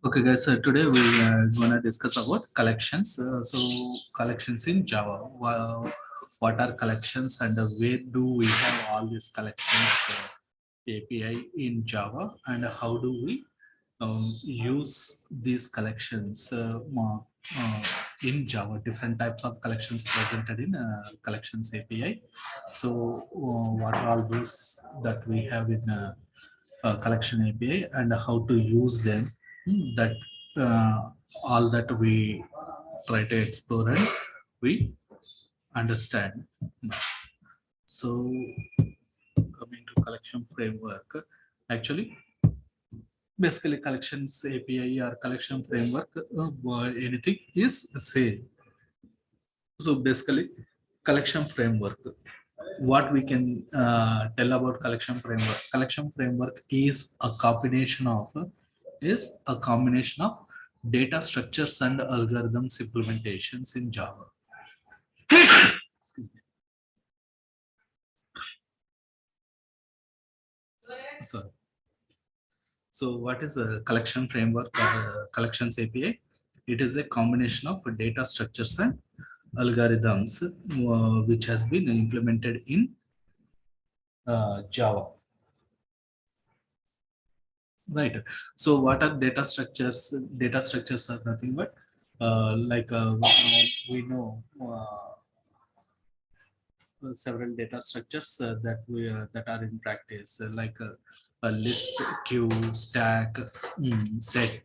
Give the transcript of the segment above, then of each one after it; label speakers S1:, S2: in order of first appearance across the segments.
S1: Okay, guys. So today we are gonna discuss about collections. So collections in Java. What are collections and where do we have all these collections API in Java, and how do we use these collections in Java? Different types of collections presented in collections API. So what are all those that we have in collection API and how to use them? That all that we try to explore and we understand. So coming to collection framework, actually basically collections API or collection framework, anything is same. So basically collection framework, what we can tell about collection framework is a combination of data structures and algorithms implementations in Java. Excuse me. So, so what is a collection framework or collections API? It is a combination of data structures and algorithms which has been implemented in Java. Right. So what are data structures? Data structures are nothing but we know several data structures that are in practice, a list, queue, stack, set,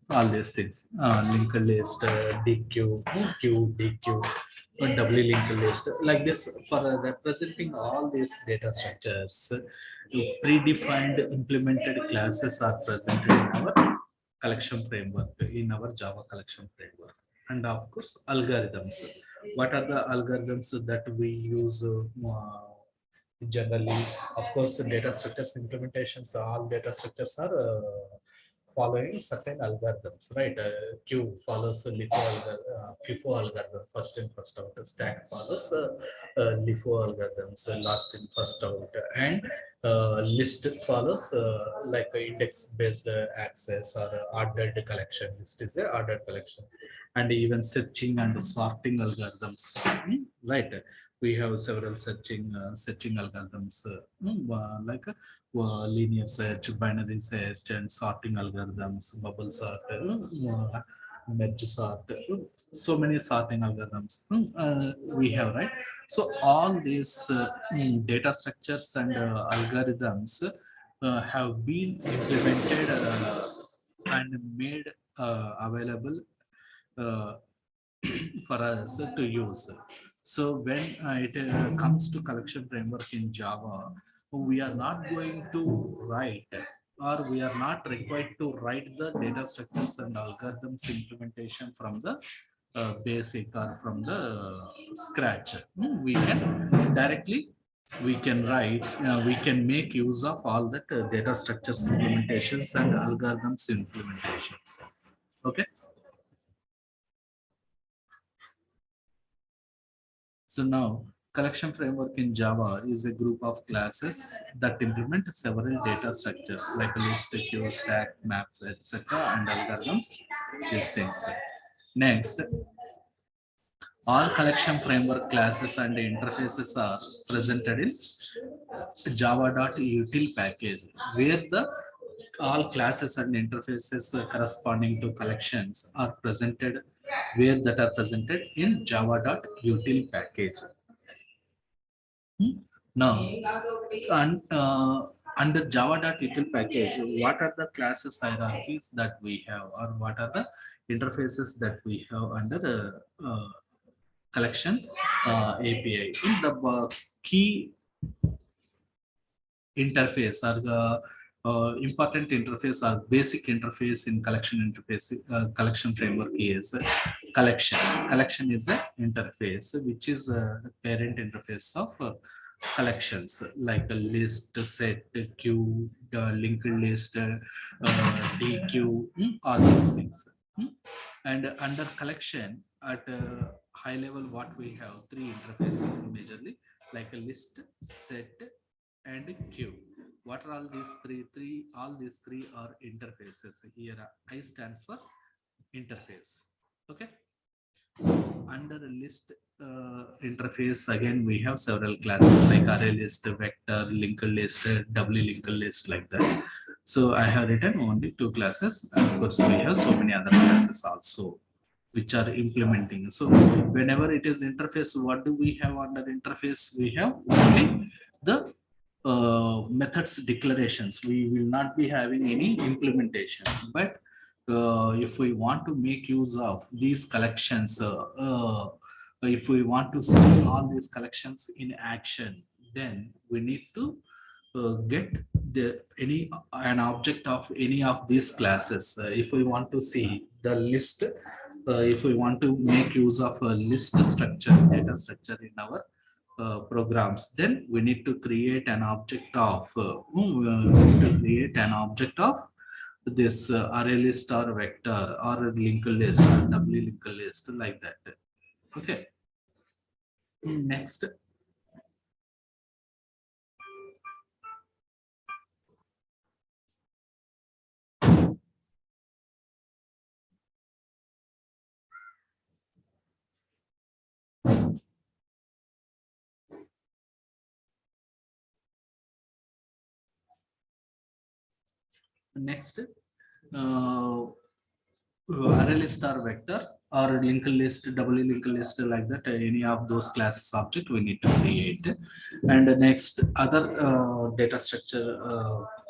S1: all these things. Linked list, DQ, queue, DQ, doubly linked list. Like this, for representing all these data structures, predefined implemented classes are present in our collection framework, in our Java collection framework. And of course, algorithms. What are the algorithms that we use generally? Of course, data structures implementations, all data structures are following certain algorithms, right? Queue follows the FIFO algorithm, first in, first out. Stack follows LIFO algorithms, last in, first out. And list follows index based access or ordered collection. List is a ordered collection. And even searching and sorting algorithms, right? We have several searching algorithms, linear search, binary search, and sorting algorithms, bubble sort, merge sort, so many sorting algorithms we have, right? So all these data structures and algorithms have been implemented and made available uh, for us to use. So when it comes to collection framework in Java, we are not going to write, or we are not required to write the data structures and algorithms implementation from the basic or from the scratch. We can directly we can make use of all that data structures implementations and algorithms implementations. Okay. So now, collection framework in Java is a group of classes that implement several data structures like a list, queue, stack, maps, etc., and algorithms. These things. Next, all collection framework classes and interfaces are presented in java.util package, where the all classes and interfaces corresponding to collections are presented, where that are presented in java.util package. Now, under java.util package, what are the classes hierarchies that we have, or what are the interfaces that we have under the collection API? In the key interface or the important interface or basic interface in collection framework is collection. Collection is an interface which is a parent interface of collections, like a list, set, queue, linked list, DQ, all these things. And under collection, at a high level, what we have three interfaces majorly, like a list, set, and queue. what are all these three? All these three are interfaces. Here I stands for interface. Okay. So under the list interface, again we have several classes like array list, vector, linked list, doubly linked list, like that. So I have written only two classes. And of course, we have so many other classes also which are implementing. So whenever it is interface, what do we have under interface? We have only the methods declarations. We will not be having any implementation. But if we want to make use of these collections, if we want to see all these collections in action, then we need to get the any an object of any of these classes. If we want to see the list, if we want to make use of a list structure, data structure in our programs, then we need to create an object of this array list or vector or linked list or doubly linked list, like that. Okay. Next. Next, array list or vector or linked list, doubly linked list, like that. Any of those classes object we need to create. And the next other data structure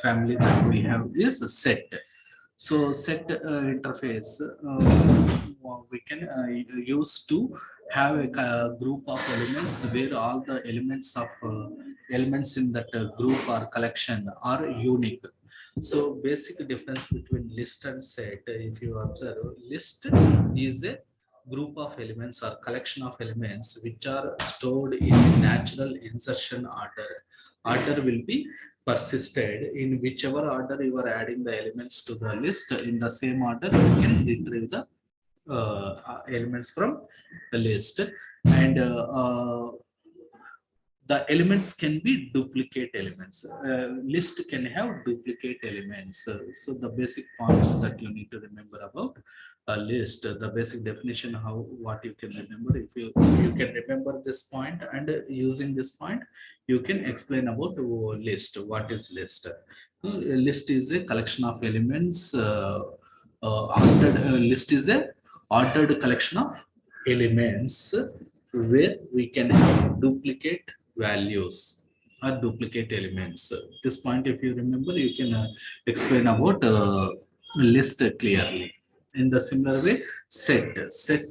S1: family that we have is a set. So set interface we can use to have a group of elements where all the elements in that group or collection are unique. So basic difference between list and set, if you observe, list is a group of elements or collection of elements which are stored in natural insertion order. Order will be persisted in whichever order you are adding the elements to the list. In the same order, you can retrieve the elements from the list. And the elements can be duplicate elements. List can have duplicate elements. So the basic points that you need to remember about a list, the basic definition, how what you can remember. If you can remember this point, and using this point, you can explain about list. What is list? A list is a collection of elements. Ordered list is a ordered collection of elements where we can have duplicate values or duplicate elements. This point, if you remember, you can explain about list clearly. In the similar way, set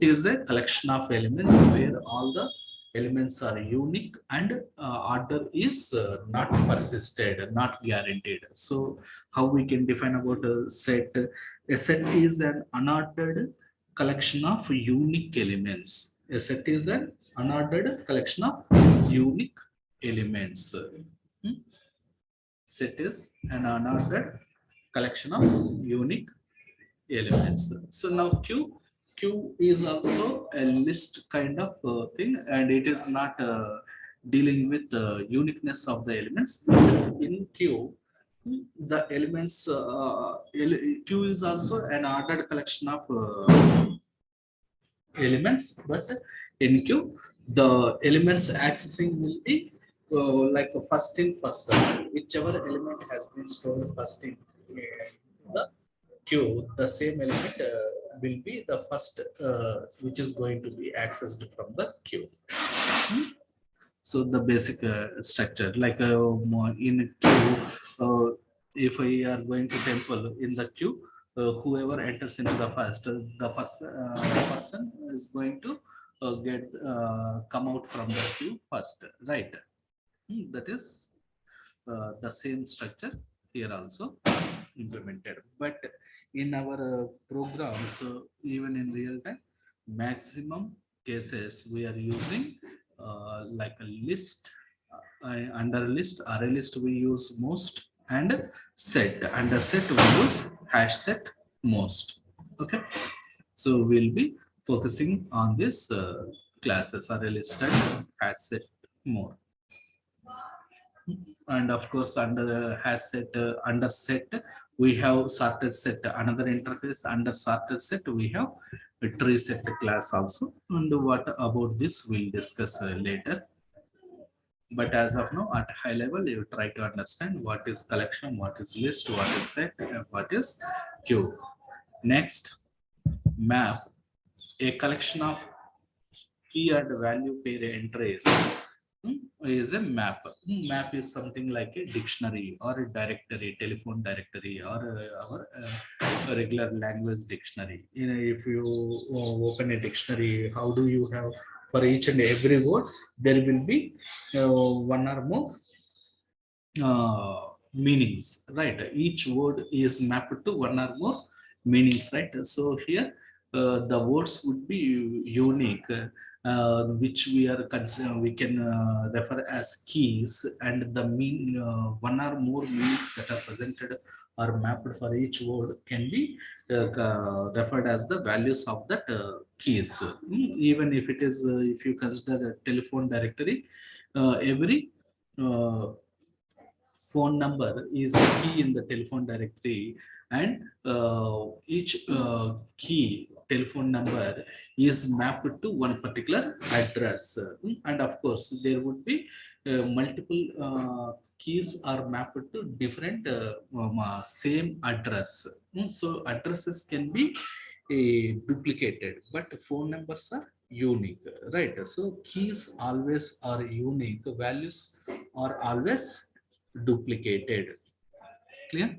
S1: is a collection of elements where all the elements are unique, and order is not persisted, not guaranteed. So how we can define about a set? A set is an unordered collection of unique elements. A set is an unordered collection of unique elements. Hmm? Set is an unordered collection of unique elements. So now Q is also a list kind of thing, and it is not dealing with the uniqueness of the elements. In Q, the elements Q is also an ordered collection of elements, but in Q, the elements accessing will be like a first in, first out. Whichever element has been stored first in the queue, the same element will be the first which is going to be accessed from the queue. So the basic structure, like in queue, if we are going to temple in the queue, whoever enters into the first, the person is going to get come out from the queue first, right? That is the same structure here also implemented. But in our programs, even in real time, maximum cases we are using like a list. Under list, array list we use most, and set, under set we use hash set most. Okay, so we'll be focusing on this classes, array list and hash set more. And of course, under has set, under set, we have sorted set, another interface. Under sorted set, we have a tree set class also. And what about this, we'll discuss later. But as of now, at high level, you try to understand what is collection, what is list, what is set, and what is queue. Next, map, a collection of key and value pair entries, is a map. Map is something like a dictionary or a directory, telephone directory, or our a regular language dictionary. You know, if you open a dictionary, how do you have, for each and every word there will be one or more meanings, right? Each word is mapped to one or more meanings, right? So here the words would be unique, which we are consider, we can refer as keys, and the mean one or more meanings that are presented or mapped for each word can be referred as the values of that keys. Even if it is, if you consider a telephone directory, every phone number is a key in the telephone directory, and each key telephone number is mapped to one particular address. And of course there would be multiple keys are mapped to different same address. So addresses can be duplicated, but phone numbers are unique, right? So keys always are unique, values are always duplicated. Clear?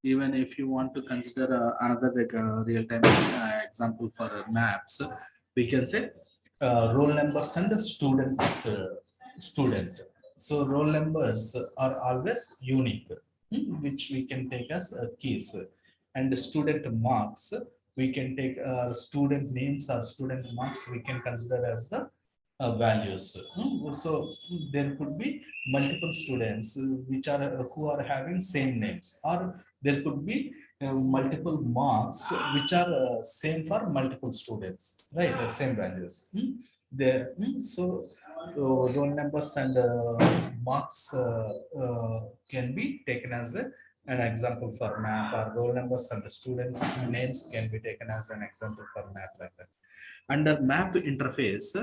S1: Even if you want to consider another like, real-time example for maps, we can say roll numbers and students, student. So roll numbers are always unique, which we can take as keys, and the student marks we can take student names or student marks we can consider as the values. So there could be multiple students which are who are having same names, or there could be multiple marks which are same for multiple students, right? Same values. There, so roll numbers and marks can be taken as an example for map, or roll numbers and the students names can be taken as an example for map, like that. Under map interface,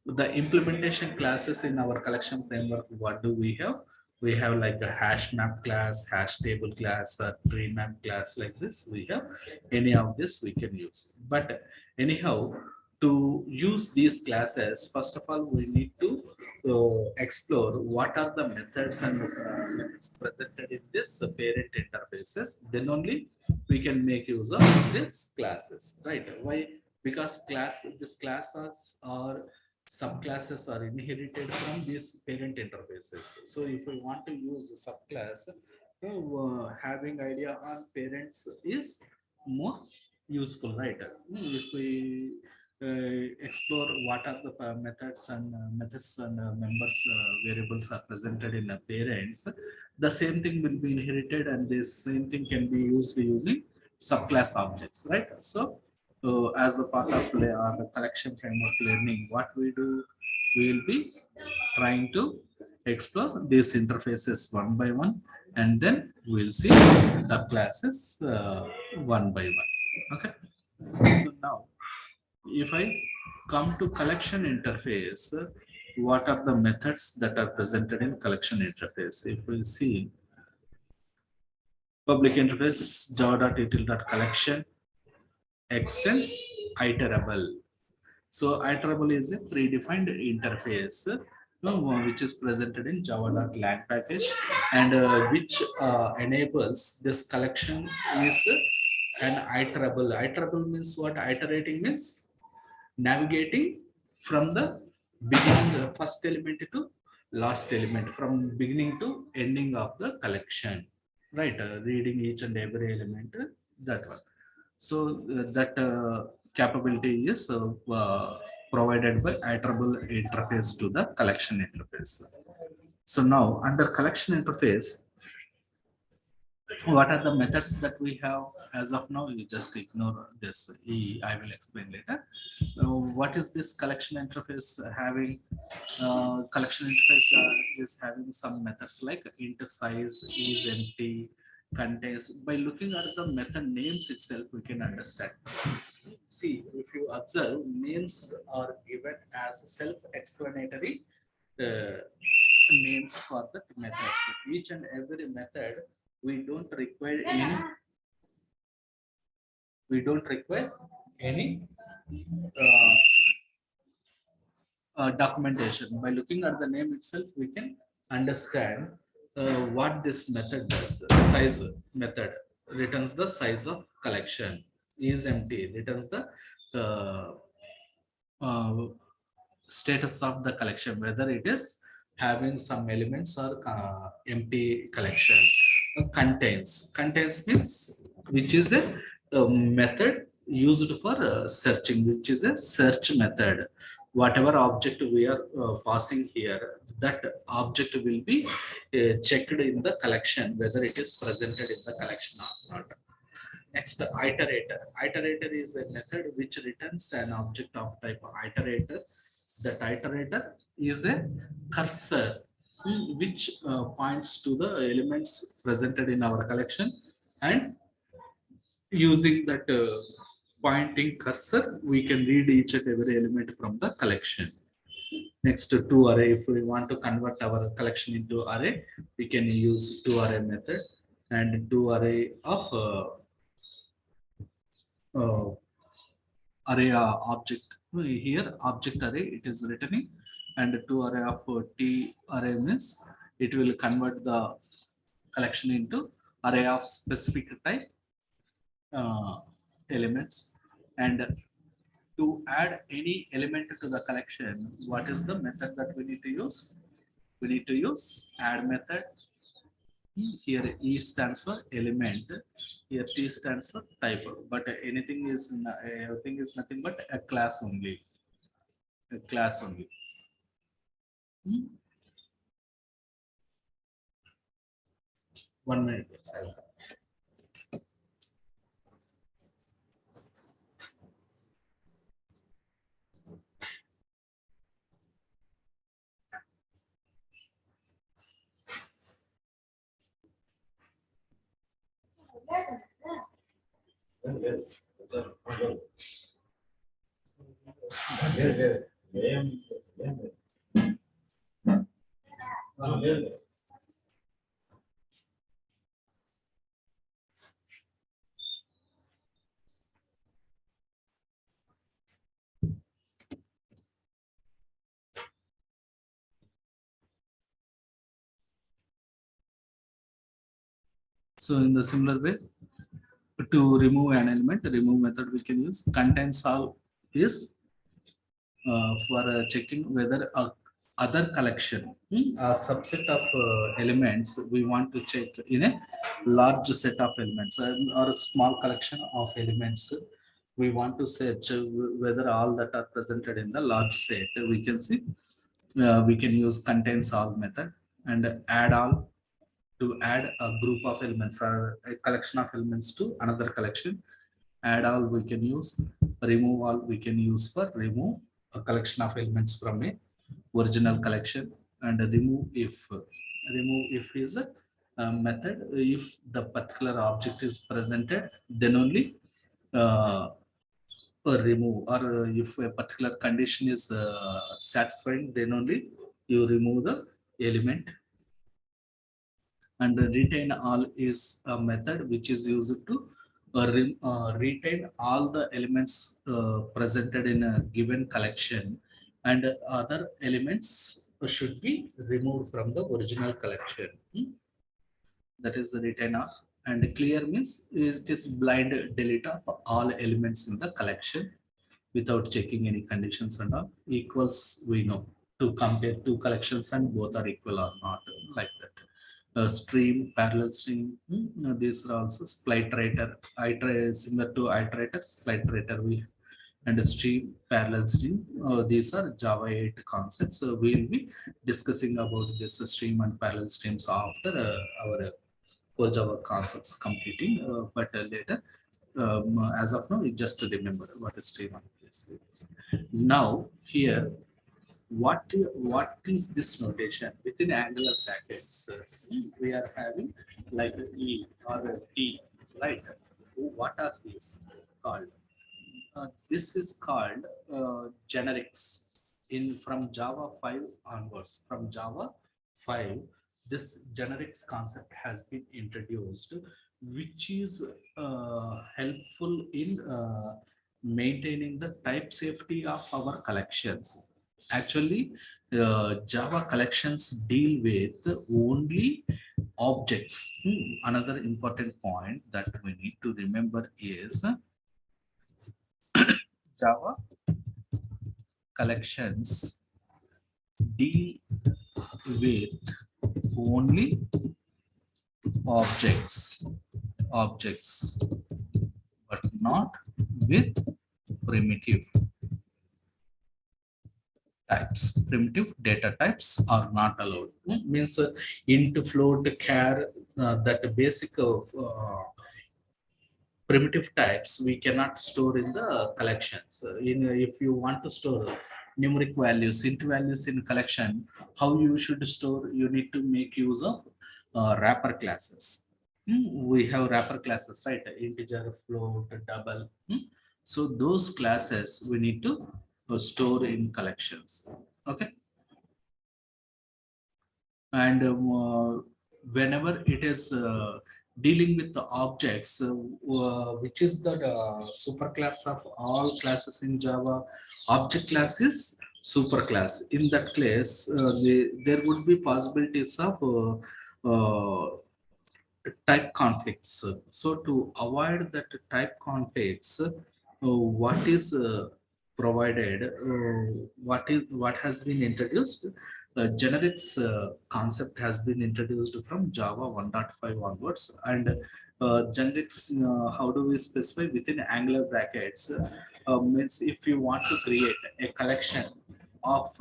S1: the implementation classes in our collection framework, what do we have? We have like a hash map class, hash table class, a tree map class, like this. We have any of this we can use. But anyhow, to use these classes, first of all, we need to explore what are the methods and methods presented in this parent interfaces. Then only we can make use of these classes, right? Why? Because these classes or subclasses are inherited from these parent interfaces. So if we want to use a subclass, having idea on parents is more useful, right? If we explore what are the methods and members variables are presented in the parents, the same thing will be inherited, and this same thing can be used using subclass objects, right? So as a part of the collection framework learning, what we do, we will be trying to explore these interfaces one by one, and then we'll see the classes one by one. Okay. So now, if I come to collection interface, what are the methods that are presented in collection interface? If we see public interface java.util.collection extends iterable. So iterable is a predefined interface which is presented in java.lang package, and which enables this collection is an iterable. Iterable means what? Iterating means navigating from the beginning, first element to last element, from beginning to ending of the collection, right? Reading each and every element, that one. So that capability is provided by iterable interface to the collection interface. So now under collection interface, what are the methods that we have? as of now, you just ignore this. I will explain later. What is this collection interface having? Collection interface is having some methods like int size, is empty, contains. By looking at the method names itself, we can understand. See, if you observe, names are given as self-explanatory names for the methods. Each and every method, we don't require any uh, documentation. By looking at the name itself, we can understand what this method does. Size method returns the size of collection. Is empty returns the uh, uh, status of the collection, whether it is having some elements or empty collection. Contains means which is a method used for searching, which is a search method. Whatever object we are passing here, that object will be checked in the collection, whether it is presented in the collection or not. Next, iterator. Iterator is a method which returns an object of type iterator. That iterator is a cursor which points to the elements presented in our collection, and using that pointing cursor, we can read each and every element from the collection. Next, to array. If we want to convert our collection into array, we can use to array method, and to array of array object. Here object array it is written, and to array of t array means it will convert the collection into array of specific type elements. And to add any element to the collection, what is the method that we need to use? We need to use add method. Here E stands for element, here T stands for type, but everything is nothing but a class only. A class only. One minute. So in the similar way, to remove an element, remove method we can use. Contains all is for checking whether other collection, a subset of elements we want to check in a large set of elements, or a small collection of elements. We want to search whether all that are presented in the large set. We can see we can use contains all method, and add all to add a group of elements or a collection of elements to another collection. Add all we can use. Remove all we can use for remove a collection of elements from a original collection. And remove if. Remove if is a method. If the particular object is presented, then only remove, or if a particular condition is satisfied, then only you remove the element. And retain all is a method which is used to retain all the elements presented in a given collection, and other elements should be removed from the original collection. That is the retain all. And clear means it is blind delete of all elements in the collection without checking any conditions and all. Equals, we know to compare two collections and both are equal or not, like that. Stream, parallel stream, these are also splitrator, similar to iterator, splitrator, and a stream, parallel stream. These are Java 8 concepts. So we will be discussing about this stream and parallel streams after our core Java concepts completing, but later. As of now, you just remember what is stream one is. Now here, what is this notation within angular brackets? We are having like a E or a T, right? What are these called? This is called generics in from Java 5 onwards. From Java 5, this generics concept has been introduced, which is helpful in maintaining the type safety of our collections. Actually, Java collections deal with only objects. Another important point that we need to remember is Java collections deal with only objects, but not with primitive types. Primitive data types are not allowed. Means int, float, char, that basic primitive types we cannot store in the collections. If you want to store numeric values, int values in collection, how you should store? You need to make use of wrapper classes. We have wrapper classes, right? Integer, float, double. So those classes we need to store in collections. Okay. And whenever it is dealing with the objects, which is the superclass of all classes in Java, object class is superclass. In that class, there would be possibilities of type conflicts. So to avoid that type conflicts, what is provided, what has been introduced? Generics concept has been introduced from Java 1.5 onwards, and generics, how do we specify within Angular brackets? Means if you want to create a collection of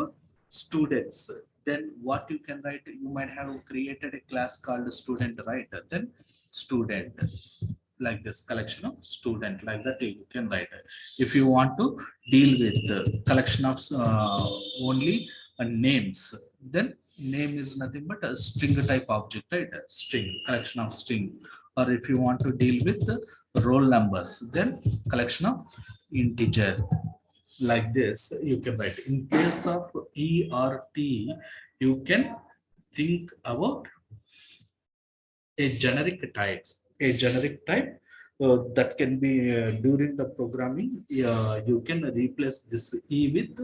S1: students, then what you can write? You might have created a class called student, right? Then student, like this collection of student, like that you can write it. If you want to deal with the collection of only names, then name is nothing but a string type object, right? A string, collection of string. Or if you want to deal with the roll numbers, then collection of integer. Like this you can write. In case of ERT, you can think about a generic type, that can be during the programming. You can replace this E with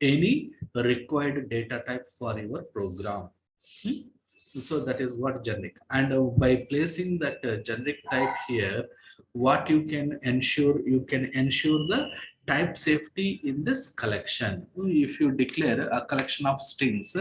S1: any required data type for your program. Hmm? So that is what generic. And by placing that generic type here, what you can ensure the type safety in this collection. If you declare a collection of strings,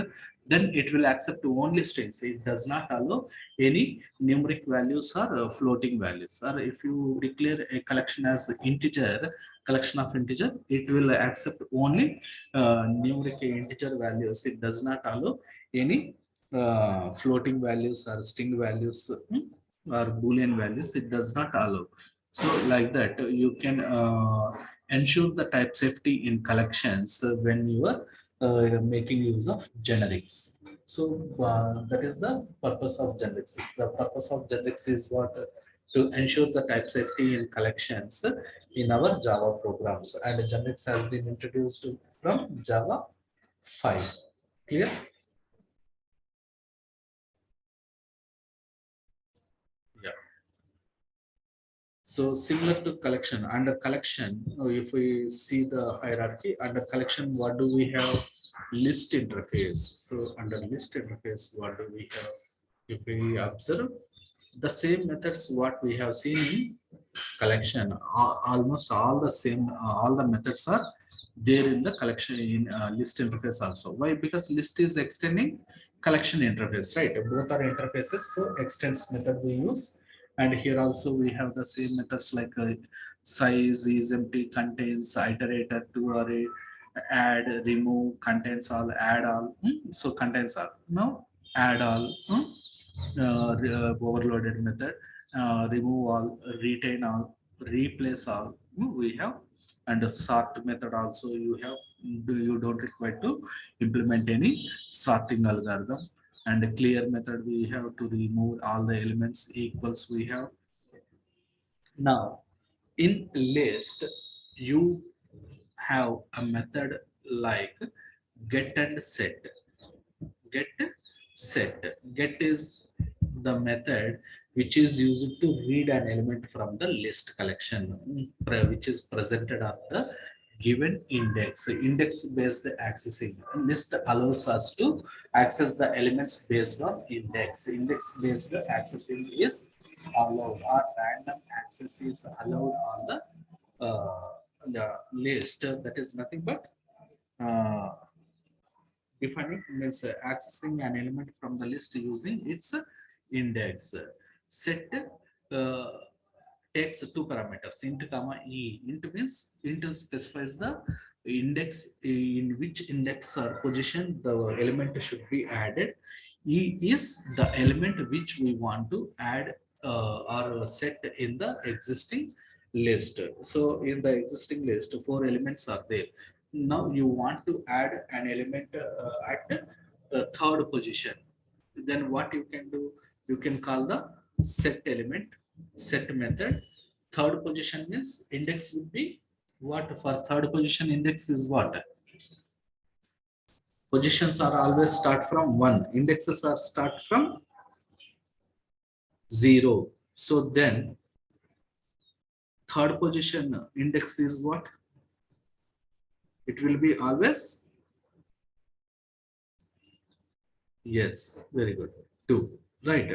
S1: then it will accept only strings. It does not allow any numeric values or floating values. Or if you declare a collection as integer, collection of integer, it will accept only numeric integer values. It does not allow any floating values or string values, or boolean values. It does not allow. So like that you can ensure the type safety in collections when you are making use of generics. So that is the purpose of generics. The purpose of generics is what? To ensure the type safety in collections in our Java programs. And generics has been introduced from Java 5. Clear? Yeah. So similar to collection, under collection, if we see the hierarchy, under collection, what do we have? List interface. So under list interface, what do we have? If we observe the same methods what we have seen in collection, almost all the same, all the methods are there in the collection in list interface also. Why? Because list is extending collection interface, right? Both are interfaces, so extends method we use. And here also we have the same methods like size, is empty, contains, iterator, to array, add, remove, contains all, add all. So contains all. Now add all, overloaded method, remove all, retain all. replace all we have, and the sort method also you have. You don't require to implement any sorting algorithm. And the clear method we have to remove all the elements equals we have. Now in list you have a method like get and set. Get is the method which is used to read an element from the list collection, which is presented at the given index. Index based accessing list allows us to access the elements based on index. Index based accessing is allowed, or random access is allowed on the list. That is nothing but uh, defining means accessing an element from the list using its index. Set uh, takes two parameters, int comma e. Int means int specifies the index, in which index or position the element should be added. E is the element which we want to add or set in the existing list. So in the existing list, four elements are there. Now you want to add an element at the third position. Then what you can do, you can call the set element, set method. Third position means index would be what? For third position index is what? Positions are always start from 1, indexes are start from 0. So then third position index is what? It will be always, yes, very good, 2, right?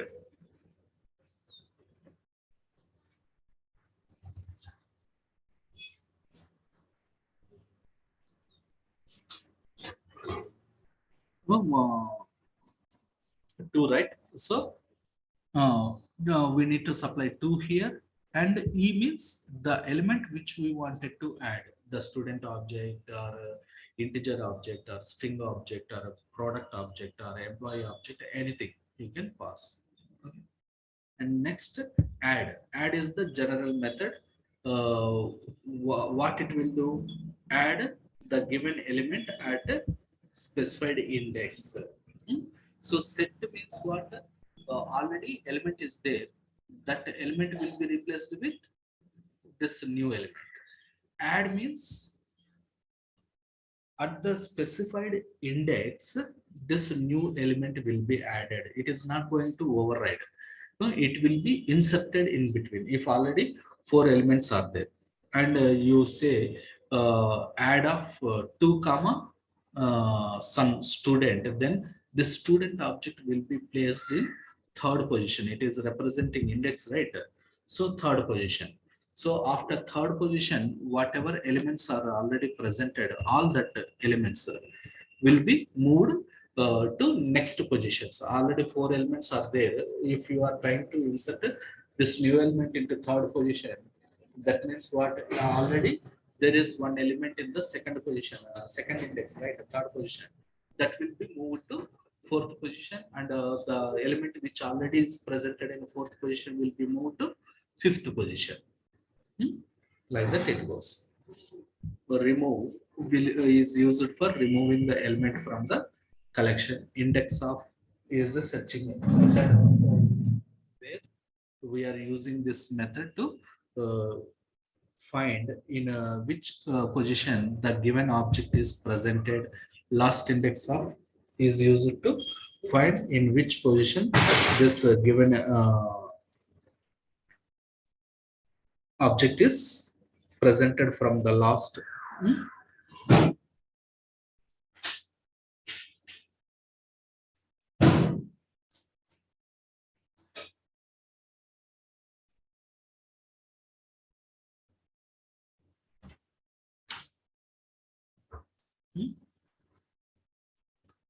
S1: No, 2, right? So no, we need to supply 2 here, and E means the element which we wanted to add, the student object or integer object or string object or a product object or employee object, anything you can pass. Okay. And next, add. Add is the general method. What it will do? Add the given element at a specified index. Hmm. So set means what? Already element is there. That element will be replaced with this new element. Add means at the specified index, this new element will be added. It is not going to override. No, it will be inserted in between. If already 4 elements are there, and you say add of 2 comma some student, then the student object will be placed in third position. It is representing index, right? So third position. So after third position, whatever elements are already presented, all that elements will be moved to next positions. Already 4 elements are there. If you are trying to insert this new element into third position, that means what? Already there is one element in the second position, second index, right? Third position, that will be moved to fourth position, and the element which already is presented in fourth position will be moved to fifth position. Like that it goes. Remove is used for removing the element from the collection. Index of is a searching method where we are using this method to find in which position the given object is presented. Last index of is used to find in which position this given object is presented from the last.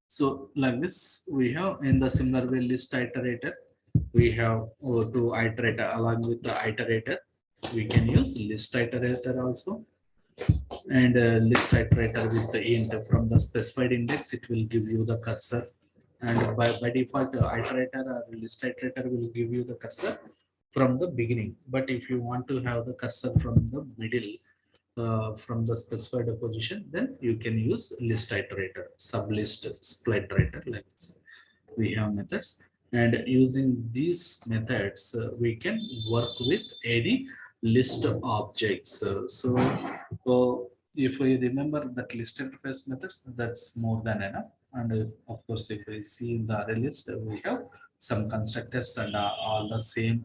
S1: So like this, we have in the similar way list iterator. We have to iterate along with the iterator. We can use list iterator also, and list iterator with the int from the specified index. It will give you the cursor, and by default, iterator or list iterator will give you the cursor from the beginning. But if you want to have the cursor from the middle, from the specified position, then you can use list iterator, sublist, split iterator, like this. We have methods, and using these methods, we can work with any list of objects. So if we remember that list interface methods, that's more than enough. And of course, if we see in the array list, we have some constructors and all the same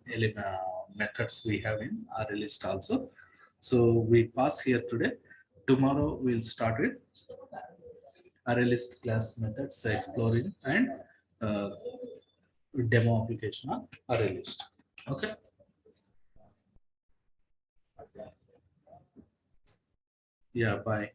S1: methods we have in array list also. So we pass here today. Tomorrow we'll start with array list class methods, exploring and uh, demo application on array list. Okay. Yeah, bye.